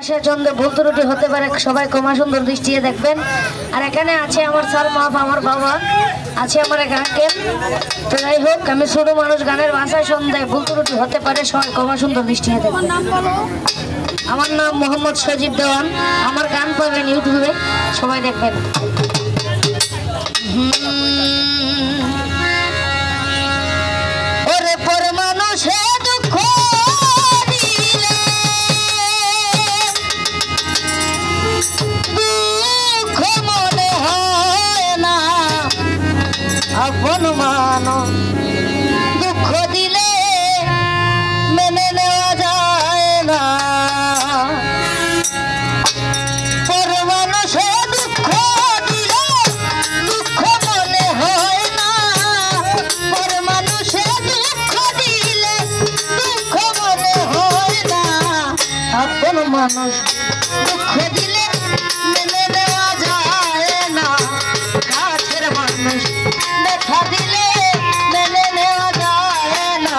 চন্দ্র ভুল ত্রুটি হতে পারে, সবাই ক্ষমা সুন্দর দৃষ্টিতে দেখবেন। আর এখানে আছে আমার স্যার মাফ, আমার বাবা আছে, আমার এখানে। তো যাই হোক, আমি ছোট মানুষ, গানের ভাষায় সন্ধ্যায় ভুল ত্রুটি হতে পারে, সবাই ক্ষমা সুন্দর দৃষ্টিতে দেখবেন। আমার নাম মোহাম্মদ সজীব দেওয়ান, আমার গান পাবেন ইউটিউবে, সবাই দেখবেন। ওরে পর মানুষে দুঃখ দিলে দুঃখ মনে হয় না, আপন মানুষ দুঃখ দিলে মেনে নেওয়া যায় না। পর মানুষে দুঃখ দিলে দুঃখ মনে হয় না, পর মানুষে দুঃখ দিলে দুঃখ মনে হয় না, আপন মানুষ দুঃখ দিলে মেনে নেওয়া যায় না। কাছের মানুষ দেখা দিলে মেনে নেওয়া যায় না।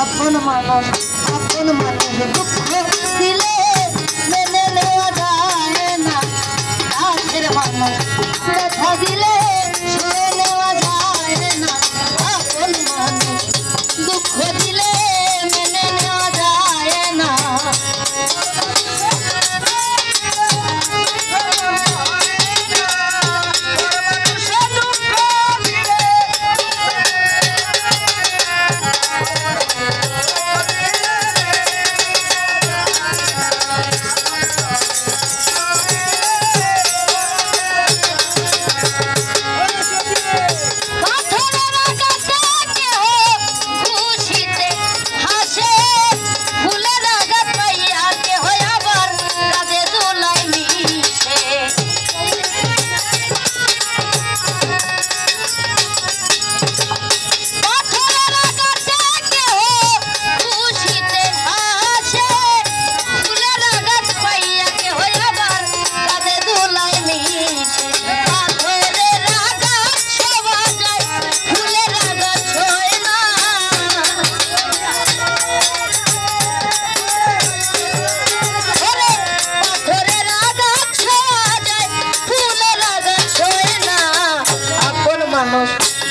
আপন মানুষ দুঃখ দিলে মেনে নেওয়া যায় না। কাছের মানুষ দেখা দিলে শুনে নেওয়া যায় না। আপন মানুষ দুঃখ দিলে মেনে নেওয়া যায় না।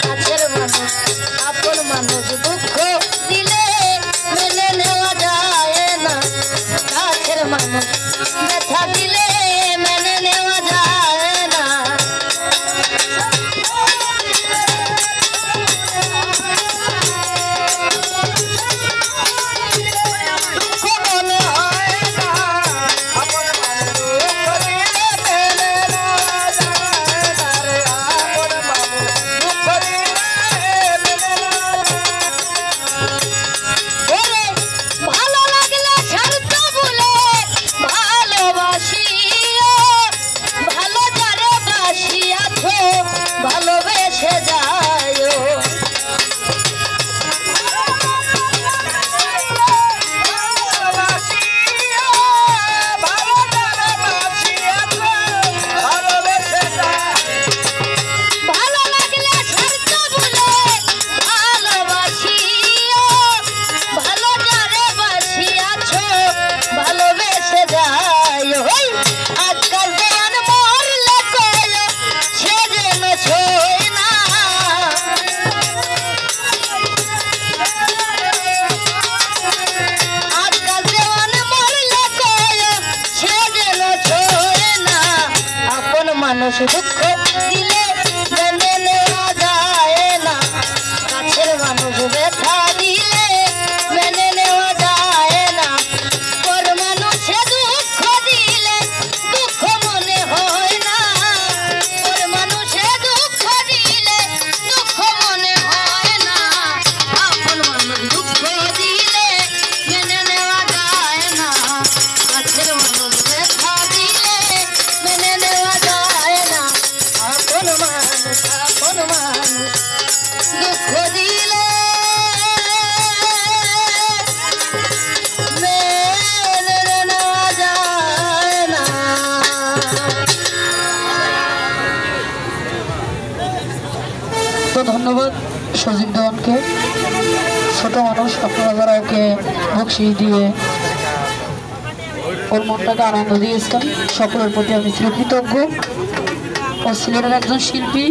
কাছের মানুষ আপন মানুষ দুঃখ দিলে মেনে নেওয়া যায় না। কাছের মানুষ ব্যথা দিলে মেনে নেওয়া যায় না। দুঃখ মানুষ দুঃখ দিলে মেনে নেওয়া যায় না। তো ধন্যবাদ সজীব দেওয়ানকে, ছোট মানুষ, আপনারা যারা ওকে বকশিশ দিয়ে ওর মনটাকে আনন্দ দিয়েছেন, সকলের প্রতি আমি কৃতজ্ঞ। ও সিলেটের একজন শিল্পী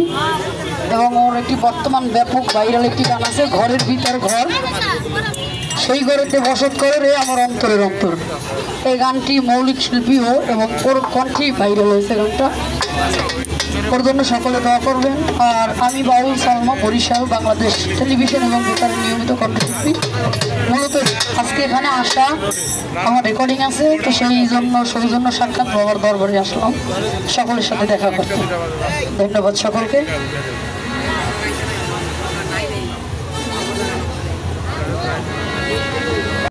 এবং ওর একটি বর্তমান ব্যাপক ভাইরাল একটি গান আছে, ঘরের ভিতর ঘর, সেই ঘরেতে বসত করে রে আমার অন্তরের অন্তর। এই গানটি মৌলিক শিল্পী ও, এবং ওর কণ্ঠেই ভাইরাল হয়েছে গানটা। ওর জন্য সকলে দোয়া করবেন। আর আমি বাউল সালমা, বরিশাল, বাংলাদেশ টেলিভিশন এবং বেতারের নিয়মিত কণ্ঠশিল্পী। মূলত আজকে এখানে আসা আমার রেকর্ডিং আছে, তো সেই জন্য সৌজন্য সাক্ষাৎ বাবার দরবারে আসলাম সকলের সাথে দেখা করতে। ধন্যবাদ সকলকে।